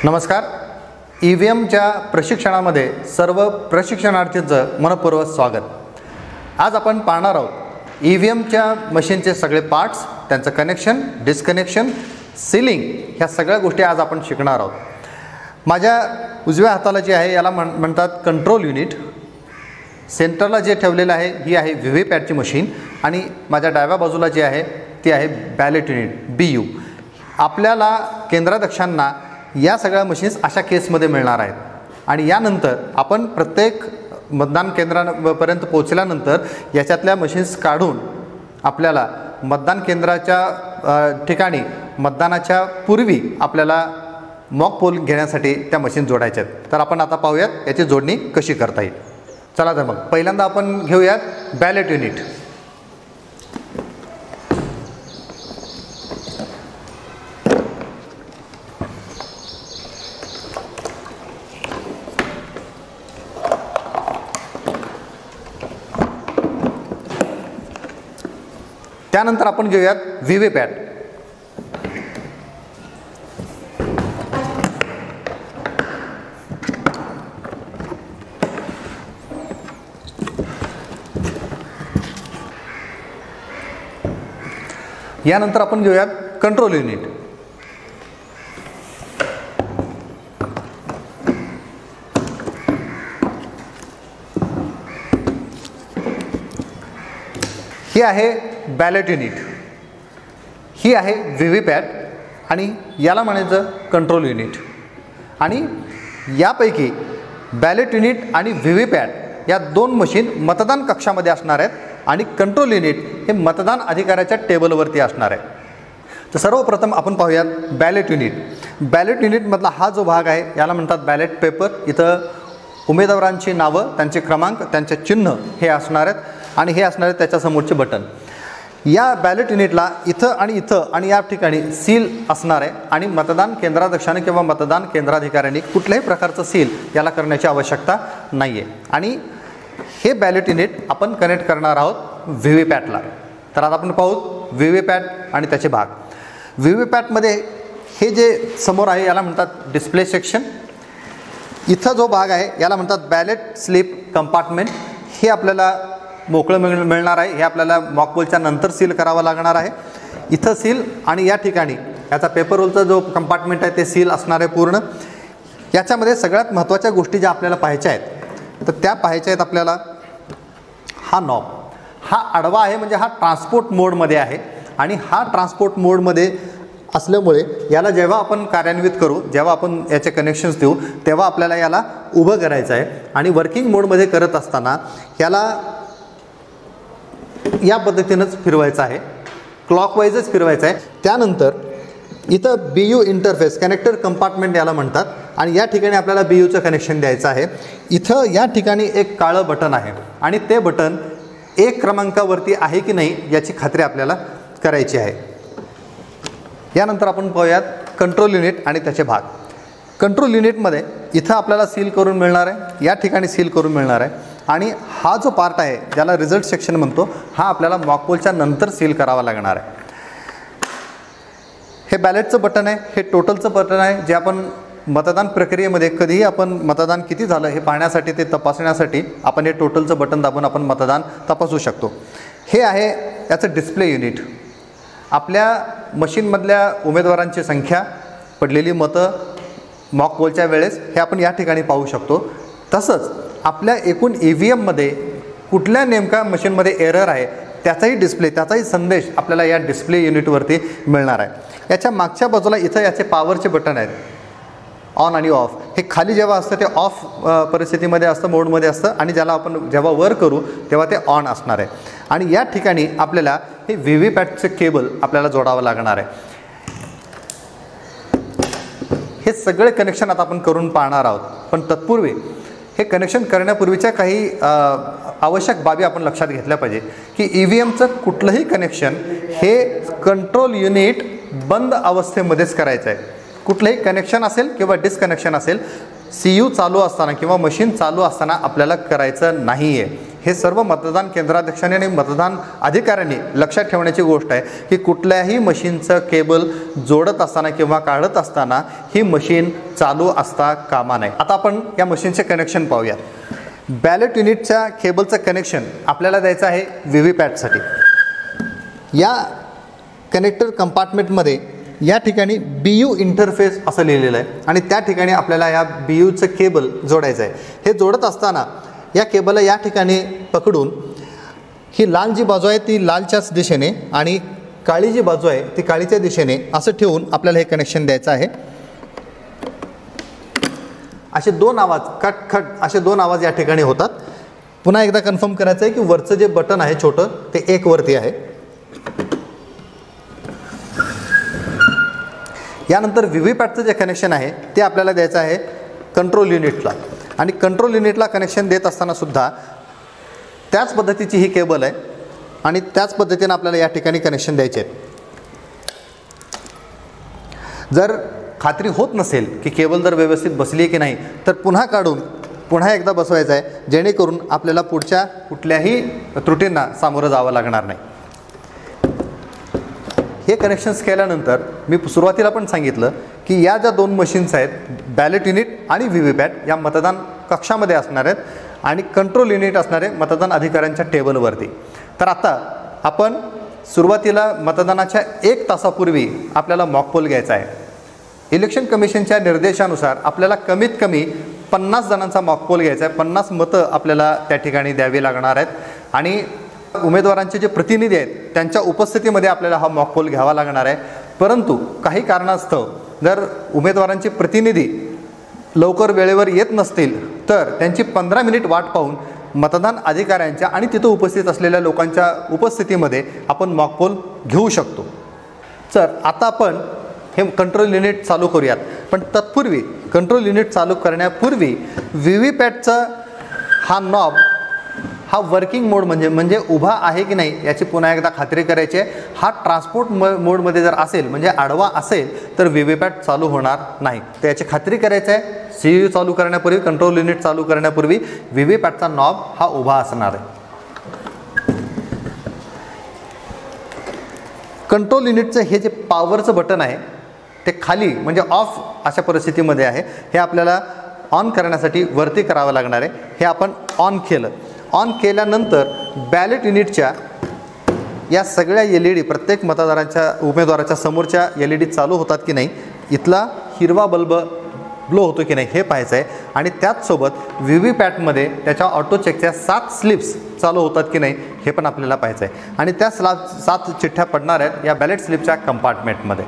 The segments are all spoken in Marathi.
नमस्कार. EVMच्या प्रशिक्षणामध्ये सर्व प्रशिक्षणार्थींचं मनपूर्वक स्वागत. आज आपण पाहणार आहोत EVMच्या मशीनचे सगळे पार्ट्स, त्यांचं कनेक्शन, डिस्कनेक्शन, सीलिंग, ह्या सगळ्या गोष्टी आज आपण शिकणार आहोत. माझ्या उजव्या हाताला जे आहे याला म्हणतात कंट्रोल युनिट. सेंटरला जे ठेवलेलं आहे ही आहे व्हीव्हीपॅटची मशीन आणि माझ्या डाव्या बाजूला जे आहे ती आहे बॅलेट युनिट BU. आपल्याला केंद्राध्यक्षांना या सगळ्या मशीन्स अशा केसमध्ये मिळणार आहेत आणि यानंतर आपण प्रत्येक मतदान केंद्रापर्यंत पोहोचल्यानंतर याच्यातल्या मशीन्स काढून आपल्याला मतदान केंद्राच्या ठिकाणी मतदानाच्या पूर्वी आपल्याला मॉक पोल घेण्यासाठी त्या मशीन जोडायच्या आहेत. तर आपण आता पाहूयात याची जोडणी कशी करता येईल. चला तर मग पहिल्यांदा आपण घेऊयात बॅलेट युनिट. त्यानंतर आपण घेऊयात व्हीव्हीपॅट. यानंतर आपण घेऊयात कंट्रोल युनिट. ही आहे बॅलेट युनिट, ही आहे व्हीव्हीपॅट आणि याला म्हणायचं कंट्रोल युनिट. आणि यापैकी बॅलेट युनिट आणि व्हीव्हीपॅट या दोन मशीन मतदान कक्षामध्ये असणार आहेत आणि कंट्रोल युनिट हे मतदान अधिकाऱ्याच्या टेबलवरती असणार आहे. तर सर्वप्रथम आपण पाहूयात बॅलेट युनिट. बॅलेट युनिटमधला हा जो भाग आहे याला म्हणतात बॅलेट पेपर. इथं उमेदवारांची नावं, त्यांचे क्रमांक, त्यांचे चिन्ह हे असणार आहेत आणि हे असणार आहेत त्याच्यासमोरचे बटन. या बॅलेट युनिटला इथं आणि या ठिकाणी सील असणार आहे आणि मतदान केंद्राध्यक्षाने किंवा मतदान केंद्राधिकाऱ्यांनी कुठल्याही प्रकारचं सील याला करण्याची आवश्यकता नाही आहे. आणि हे बॅलेट युनिट आपण कनेक्ट करणार आहोत व्हीव्हीपॅटला. तर आता आपण पाहू व्हीव्हीपॅट आणि त्याचे भाग. व्हीव्हीपॅटमध्ये हे जे समोर आहे याला म्हणतात डिस्प्ले सेक्शन. इथं जो भाग आहे याला म्हणतात बॅलेट स्लिप कंपार्टमेंट. हे आपल्याला मोकळं मिळणार आहे. हे आपल्याला मॉकपोलच्या नंतर सील करावं लागणार आहे. इथं सील आणि या ठिकाणी याचा पेपर रोलचा जो कंपार्टमेंट आहे ते सील असणार आहे पूर्ण. याच्यामध्ये सगळ्यात महत्त्वाच्या गोष्टी ज्या आपल्याला पाहायच्या आहेत तर त्या पाहायच्या आहेत आपल्याला. हा नॉब हा आडवा आहे म्हणजे हा ट्रान्सपोर्ट मोडमध्ये आहे आणि हा ट्रान्सपोर्ट मोडमध्ये असल्यामुळे याला जेव्हा आपण कार्यान्वित करू, जेव्हा आपण याचे कनेक्शन्स देऊ तेव्हा आपल्याला याला उभं करायचं आहे. आणि वर्किंग मोडमध्ये करत असताना याला या पद्धतीनंच फिरवायचं आहे, क्लॉकवाईजच फिरवायचं आहे. त्यानंतर इथं BU इंटरफेस कनेक्टर कंपार्टमेंट याला म्हणतात आणि या ठिकाणी आपल्याला BUचं कनेक्शन द्यायचं आहे. इथं या ठिकाणी एक काळं बटन आहे आणि ते बटन 1 क्रमांकावरती आहे की नाही याची खात्री आपल्याला करायची आहे. यानंतर आपण पाहूयात कंट्रोल युनिट आणि त्याचे भाग. कंट्रोल युनिटमध्ये इथं आपल्याला सील करून मिळणार आहे, या ठिकाणी सील करून मिळणार आहे आणि हा जो पार्ट आहे ज्याला रिझल्ट सेक्शन म्हणतो हा आपल्याला मॉकपोलच्या नंतर सील करावा लागणार आहे. हे बॅलेटचं बटन आहे, हे टोटलचं बटन आहे जे आपण मतदान प्रक्रियेमध्ये कधीही आपण मतदान किती झालं हे पाहण्यासाठी, ते तपासण्यासाठी आपण हे टोटलचं बटन दाबून आपण मतदान तपासू शकतो. हे आहे याचं डिस्प्ले युनिट. आपल्या मशीनमधल्या उमेदवारांची संख्या, पडलेली मतं मॉकपोलच्या वेळेस हे आपण या ठिकाणी पाहू शकतो. तसंच आपल्या एकूण EVMमध्ये कुठल्या नेमका मशीनमध्ये एरर आहे त्याचाही डिस्प्ले, त्याचाही संदेश आपल्याला या डिस्प्ले युनिटवरती मिळणार आहे. याच्या मागच्या बाजूला इथं याचे पॉवरचे बटन आहेत, ऑन आणि ऑफ. हे खाली जेव्हा असतं ते ऑफ परिस्थितीमध्ये असतं, मोडमध्ये असतं आणि ज्याला आपण जेव्हा वर करू तेव्हा ते ऑन असणार आहे. आणि या ठिकाणी आपल्याला हे व्हीव्हीपॅटचे केबल आपल्याला जोडावं लागणार आहे. हे सगळे कनेक्शन आता आपण करून पाहणार आहोत. पण तत्पूर्वी हे कनेक्शन करण्यापूर्वीच्या काही आवश्यक बाबी आपण लक्षात घेतल्या पाहिजे की EVMचं कुठलंही कनेक्शन हे कंट्रोल युनिट बंद अवस्थेमध्येच करायचं आहे. कुठलंही कनेक्शन असेल किंवा डिस्कनेक्शन असेल CU चालू असताना किंवा मशीन चालू असताना आपल्याला करायचं नाही आहे. हे सर्व मतदान केंद्राध्यक्षांनी आणि मतदान अधिकाऱ्यांनी लक्षात ठेवण्याची गोष्ट आहे की कुठल्याही मशीनचं केबल जोडत असताना किंवा काढत असताना ही मशीन चालू असता कामा नये. आता आपण या मशीनचे कनेक्शन पाहूया. बॅलेट युनिटच्या केबलचं कनेक्शन आपल्याला द्यायचं आहे व्हीव्हीपॅटसाठी. या कनेक्टर कंपार्टमेंटमध्ये या ठिकाणी BU इंटरफेस असं लिहिलेलं आहे आणि त्या ठिकाणी आपल्याला या BUचं केबल जोडायचं आहे. हे जोडत असताना या केबलला या ठिकाणी पकडून ही लाल जी बाजू आहे ती लालच्याच दिशेने आणि काळी जी बाजू आहे ती काळीच्या दिशेने असं ठेवून आपल्याला हे कनेक्शन द्यायचं आहे. असे दोन आवाज खट खट असे दोन आवाज या ठिकाणी होतात. पुन्हा एकदा कन्फर्म करायचं आहे की वरचं जे बटन आहे छोटं ते 1 वरती आहे. यानंतर व्हीव्हीपॅटचं जे कनेक्शन आहे ते आपल्याला द्यायचं आहे कंट्रोल युनिटला आणि कंट्रोल युनिटला कनेक्शन देत असताना सुद्धा त्याच पद्धतीची ही केबल आहे आणि त्याच पद्धतीने आपल्याला या ठिकाणी कनेक्शन द्यायचे आहे. जर खात्री होत नसेल की केबल जर व्यवस्थित बसली आहे की नाही तर पुन्हा काढून पुन्हा एकदा बसवायचं आहे, जेणेकरून आपल्याला पुढच्या कुठल्याही त्रुटींना सामोरं जावं लागणार नाही. हे कनेक्शन्स केल्यानंतर मी सुरुवातीला पण सांगितलं की या ज्या दोन मशीन्स आहेत बॅलेट युनिट आणि व्हीव्हीपॅट या मतदान कक्षामध्ये असणार आहेत आणि कंट्रोल युनिट असणार आहे मतदान अधिकाऱ्यांच्या टेबलवरती. तर आता आपण सुरुवातीला मतदानाच्या 1 तासापूर्वी आपल्याला मॉकपोल घ्यायचा आहे. इलेक्शन कमिशनच्या निर्देशानुसार आपल्याला कमीत कमी 50 जणांचा मॉकपोल घ्यायचा आहे. 50 मतं आपल्याला त्या ठिकाणी द्यावी लागणार आहेत आणि उमेदवारांचे जे प्रतिनिधी आहेत त्यांच्या उपस्थितीमध्ये आपल्याला हा मॉकपोल घ्यावा लागणार आहे. परंतु काही कारणास्तव जर उमेदवारांचे प्रतिनिधी लवकर वेळेवर येत नसतील तर त्यांची 15 मिनिट वाट पाहून मतदान अधिकाऱ्यांच्या आणि तिथं उपस्थित असलेल्या लोकांच्या उपस्थितीमध्ये आपण मॉकपोल घेऊ शकतो. तर आता आपण हे कंट्रोल युनिट चालू करूयात. पण तत्पूर्वी कंट्रोल युनिट चालू करण्यापूर्वी व्हीव्हीपॅटचा हा नॉब हा वर्किंग मोड म्हणजे उभा आहे की नाही याची पुन्हा एकदा खात्री करायची आहे. हा ट्रान्सपोर्ट मोडमध्ये जर असेल म्हणजे आडवा असेल तर व्हीव्हीपॅट चालू होणार नाही. तर याची खात्री करायची आहे. CU चालू करण्यापूर्वी कंट्रोल युनिट चालू करण्यापूर्वी व्हीव्हीपॅटचा नॉब हा उभा असणार आहे. कंट्रोल युनिटचं हे जे पॉवरचं बटन आहे ते खाली म्हणजे ऑफ अशा परिस्थितीमध्ये आहे. हे आपल्याला ऑन करण्यासाठी वरती करावं लागणार आहे. हे आपण ऑन केलं. ऑन केल्यानंतर बॅलेट युनिटच्या या सगळ्या LED प्रत्येक मतदाराच्या उमेदवाराच्या समोरच्या LED चालू होतात की नाही, इथला हिरवा बल्ब ब्लो होतो की नाही हे पाहायचं आहे. आणि त्याचसोबत व्हीव्हीपॅटमध्ये त्याच्या ऑटो चेकच्या 7 स्लिप्स चालू होतात की नाही हे पण आपल्याला पाहायचं आहे. आणि त्या 7 चिठ्ठ्या पडणार आहेत या बॅलेट स्लिपच्या कंपार्टमेंटमध्ये.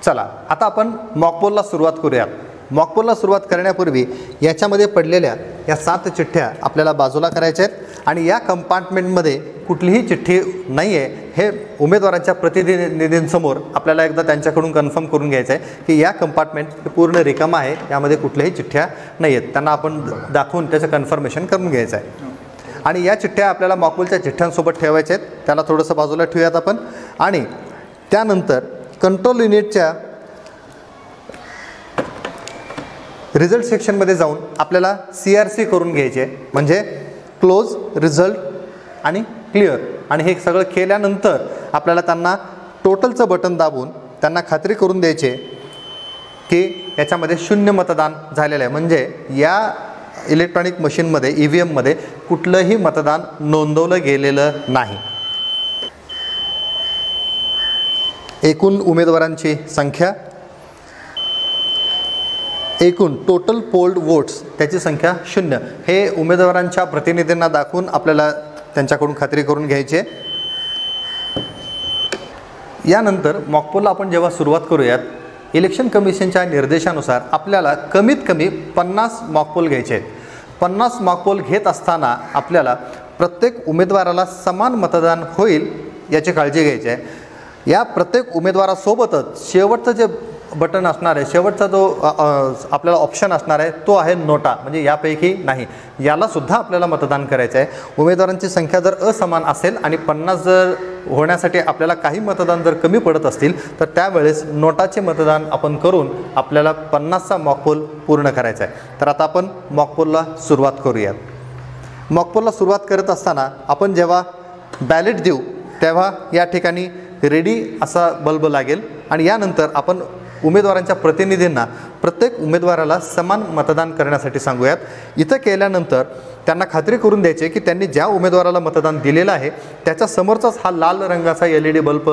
चला आता आपण मॉकपोलला सुरुवात करूयात. मॉकपोलला सुरुवात करण्यापूर्वी याच्यामध्ये पडलेल्या या 7 चिठ्ठ्या आपल्याला बाजूला करायच्या आहेत आणि या कंपार्टमेंटमध्ये कुठलीही चिठ्ठी नाही आहे हे उमेदवारांच्या प्रतिनिधींसमोर आपल्याला एकदा त्यांच्याकडून कन्फर्म करून घ्यायचं आहे की या कंपार्टमेंट पूर्ण रिकामा आहे, यामध्ये कुठल्याही चिठ्ठ्या नाही आहेत. त्यांना आपण दाखवून त्याचं कन्फर्मेशन करून घ्यायचं आहे. आणि या चिठ्ठ्या आपल्याला मॉकपोलच्या चिठ्ठ्यांसोबत ठेवायच्या आहेत. त्याला थोडंसं बाजूला ठेवूयात आपण. आणि त्यानंतर कंट्रोल युनिटच्या रिझल्ट सेक्शनमध्ये जाऊन आपल्याला CRC करून घ्यायचे म्हणजे क्लोज, रिझल्ट आणि क्लिअर. आणि हे सगळं केल्यानंतर आपल्याला त्यांना टोटलचं बटन दाबून त्यांना खात्री करून द्यायचे की याच्यामध्ये 0 मतदान झालेलं आहे. म्हणजे या इलेक्ट्रॉनिक मशीनमध्ये EVMमध्ये कुठलंही मतदान नोंदवलं गेलेलं नाही. एकूण उमेदवारांची संख्या, एकूण टोटल पोल्ड वोट्स त्याची संख्या 0 हे उमेदवारांच्या प्रतिनिधींना दाखवून आपल्याला त्यांच्याकडून खात्री करून घ्यायची. यानंतर मॉकपोलला आपण जेव्हा सुरुवात करूयात इलेक्शन कमिशनच्या निर्देशानुसार आपल्याला कमीत कमी 50 मॉकपोल घ्यायचे आहेत. 50 मॉकपोल घेत असताना आपल्याला प्रत्येक उमेदवाराला समान मतदान होईल याची काळजी घ्यायची आहे. या प्रत्येक उमेदवारासोबतच शेवटचं जे बटन असणार आहे, शेवटचा जो आपल्याला ऑप्शन असणार आहे तो आहे नोटा, म्हणजे यापैकी नाही, यालासुद्धा आपल्याला मतदान करायचं आहे. उमेदवारांची संख्या जर असमान असेल आणि 50 जर होण्यासाठी आपल्याला काही मतदान जर कमी पडत असतील तर त्यावेळेस नोटाचे मतदान आपण करून आपल्याला 50चा मॉकपोल पूर्ण करायचा आहे. तर आता आपण मॉकपोलला सुरुवात करूयात. मॉकपोलला सुरुवात करत असताना आपण जेव्हा बॅलेट देऊ तेव्हा या ठिकाणी रेडी असा बल्ब लागेल आणि यानंतर आपण उमेदवारांच्या प्रतिनिधींना प्रत्येक उमेदवाराला समान मतदान करण्यासाठी सांगूयात. इथं केल्यानंतर त्यांना खात्री करून द्यायची की त्यांनी ज्या उमेदवाराला मतदान दिलेलं आहे त्याच्या समोरचाच हा लाल रंगाचा LED बल्ब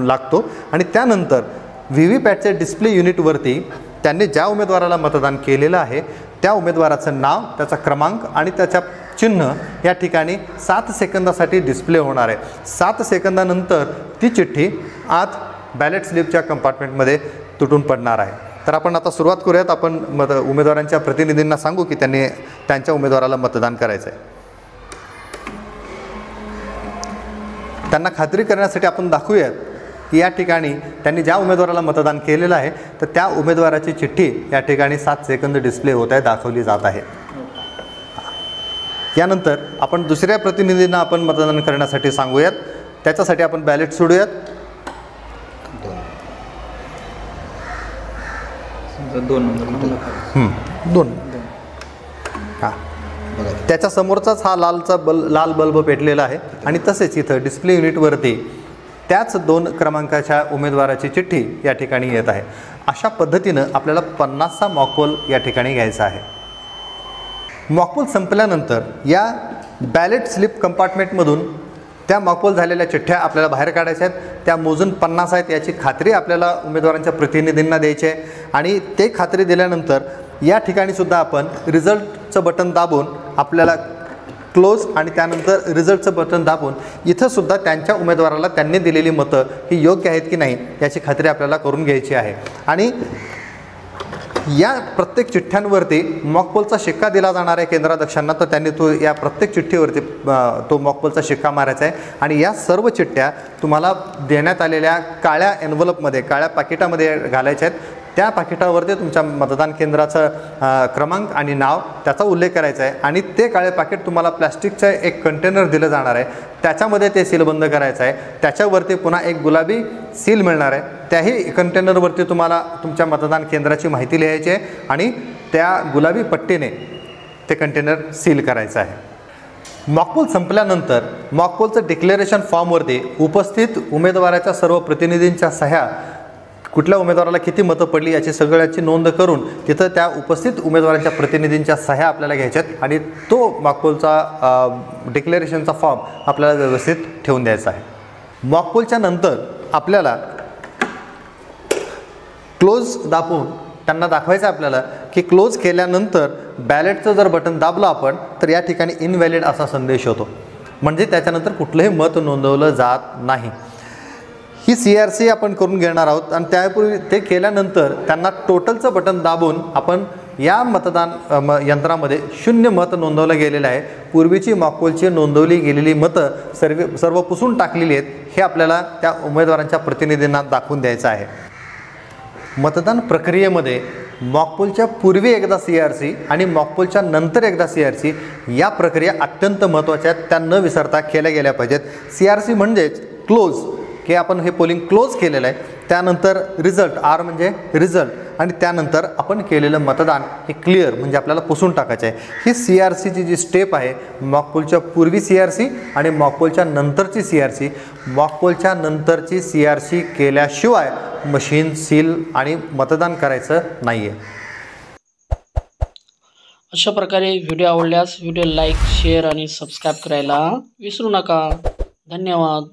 लागतो आणि त्यानंतर व्हीव्हीपॅटच्या डिस्प्ले युनिटवरती त्यांनी ज्या उमेदवाराला मतदान केलेलं आहे त्या उमेदवाराचं नाव, त्याचा क्रमांक आणि त्याच्या चिन्ह या ठिकाणी 7 सेकंदासाठी डिस्प्ले होणार आहे. 7 सेकंदानंतर ती चिठ्ठी आत बॅलेट स्लिपच्या कंपार्टमेंटमध्ये तुटून पडणार आहे. तर आपण आता सुरुवात करूयात. आपण उमेदवारांच्या प्रतिनिधींना सांगू की त्यांनी त्यांच्या उमेदवाराला मतदान करायचं आहे. त्यांना खात्री करण्यासाठी आपण दाखवूयात की या ठिकाणी त्यांनी ज्या उमेदवाराला मतदान केलेलं आहे तर त्या उमेदवाराची चिठ्ठी या ठिकाणी 7 सेकंद डिस्प्ले होत आहे, दाखवली जात आहे. यानंतर आपण दुसऱ्या प्रतिनिधींना आपण मतदान करण्यासाठी सांगूयात. त्याच्यासाठी आपण बॅलेट सोडूयात. 2 हां, त्याच्या समोरचाच हा लाल बल्ब पेटलेला आहे आणि तसेच इथं डिस्प्ले युनिटवरती त्याच 2 क्रमांकाच्या उमेदवाराची चिठ्ठी या ठिकाणी येत आहे. अशा पद्धतीनं आपल्याला 50चा मॉकपोल या ठिकाणी घ्यायचा आहे. मॉकपोल संपल्यानंतर या बॅलेट स्लिप कंपार्टमेंटमधून त्या मॉकपोल झालेल्या चिठ्ठ्या आपल्याला बाहेर काढायच्या आहेत. त्या मोजून 50 आहेत याची खात्री आपल्याला उमेदवारांच्या प्रतिनिधींना द्यायची आहे आणि ते खात्री दिल्यानंतर या ठिकाणी सुद्धा आपण रिझल्टचं बटन दाबून आपल्याला क्लोज आणि त्यानंतर रिझल्टचं बटन दाबून इथं सुद्धा त्यांच्या उमेदवाराला त्यांनी दिलेली मतं ही योग्य आहेत की नाही याची खात्री आपल्याला करून घ्यायची आहे. आणि या प्रत्येक चिठ्ठ्यांवरती मॉकपोलचा शिक्का दिला जाणार आहे केंद्राध्यक्षांना. तर त्यांनी या प्रत्येक चिठ्ठीवरती तो मॉकपोलचा शिक्का मारायचा आहे आणि या सर्व चिठ्ठ्या तुम्हाला देण्यात आलेल्या काळ्या एन्व्हलपमध्ये, काळ्या पाकिटामध्ये घालायच्या आहेत. त्या पाकिटावरती तुमच्या मतदान केंद्राचं क्रमांक आणि नाव त्याचा उल्लेख करायचा आहे आणि ते काळे पाकिट तुम्हाला प्लॅस्टिकचं एक कंटेनर दिलं जाणार आहे, त्याच्यामध्ये ते सीलबंद करायचं आहे. त्याच्यावरती पुन्हा एक गुलाबी सील मिळणार आहे. त्याही कंटेनरवरती तुम्हाला तुमच्या मतदान केंद्राची माहिती लिहायची आहे आणि त्या गुलाबी पट्टीने ते कंटेनर सील करायचं आहे. मॉकपोल संपल्यानंतर मॉकपोलचं डिक्लेरेशन फॉर्मवरती उपस्थित उमेदवाराच्या सर्व प्रतिनिधींच्या सह्या, कुठल्या उमेदवाराला किती मतं पडली याची सगळ्याची नोंद करून तिथं त्या उपस्थित उमेदवारांच्या प्रतिनिधींच्या सह्या आपल्याला घ्यायच्यात आणि तो मॉकपोलचा डिक्लेरेशनचा फॉर्म आपल्याला व्यवस्थित ठेवून द्यायचा आहे. मॉकपोलच्या नंतर आपल्याला क्लोज दाबून त्यांना दाखवायचं आहे आपल्याला की क्लोज केल्यानंतर बॅलेटचं जर बटन दाबलं आपण तर या ठिकाणी इनव्हॅलिड असा संदेश होतो, म्हणजे त्याच्यानंतर कुठलंही मत नोंदवलं जात नाही. ही CRC आपण करून घेणार आहोत आणि त्यापूर्वी ते केल्यानंतर त्यांना टोटलचं बटन दाबून आपण या मतदान यंत्रामध्ये 0 मत नोंदवलं गेलेलं आहे. पूर्वीची मॉकपोलची नोंदवली गेलेली मतं सर्व पुसून टाकलेली आहेत हे आपल्याला त्या उमेदवारांच्या प्रतिनिधींना दाखवून द्यायचं आहे. मतदान प्रक्रियेमध्ये मॉकपोलच्या पूर्वी एकदा CRC आणि मॉकपोलच्या नंतर एकदा CRC या प्रक्रिया अत्यंत महत्त्वाच्या आहेत, त्या न विसरता केल्या गेल्या पाहिजेत. CRC म्हणजेच क्लोज, की आपण हे पोलिंग क्लोज केलेलं आहे, त्यानंतर रिझल्ट, R म्हणजे रिझल्ट, आणि त्यानंतर आपण केलेलं मतदान हे क्लिअर म्हणजे आपल्याला पुसून टाकायचं आहे. ही CRCची जी स्टेप आहे, मॉकपोलच्या पूर्वी CRC आणि मॉकपोलच्या नंतरची CRC. मॉकपोलच्या नंतरची CRC केल्याशिवाय मशीन सील आणि मतदान करायचं नाही आहे. अशा प्रकारे व्हिडिओ आवडल्यास व्हिडिओ लाईक, शेअर आणि सबस्क्राईब करायला विसरू नका. धन्यवाद.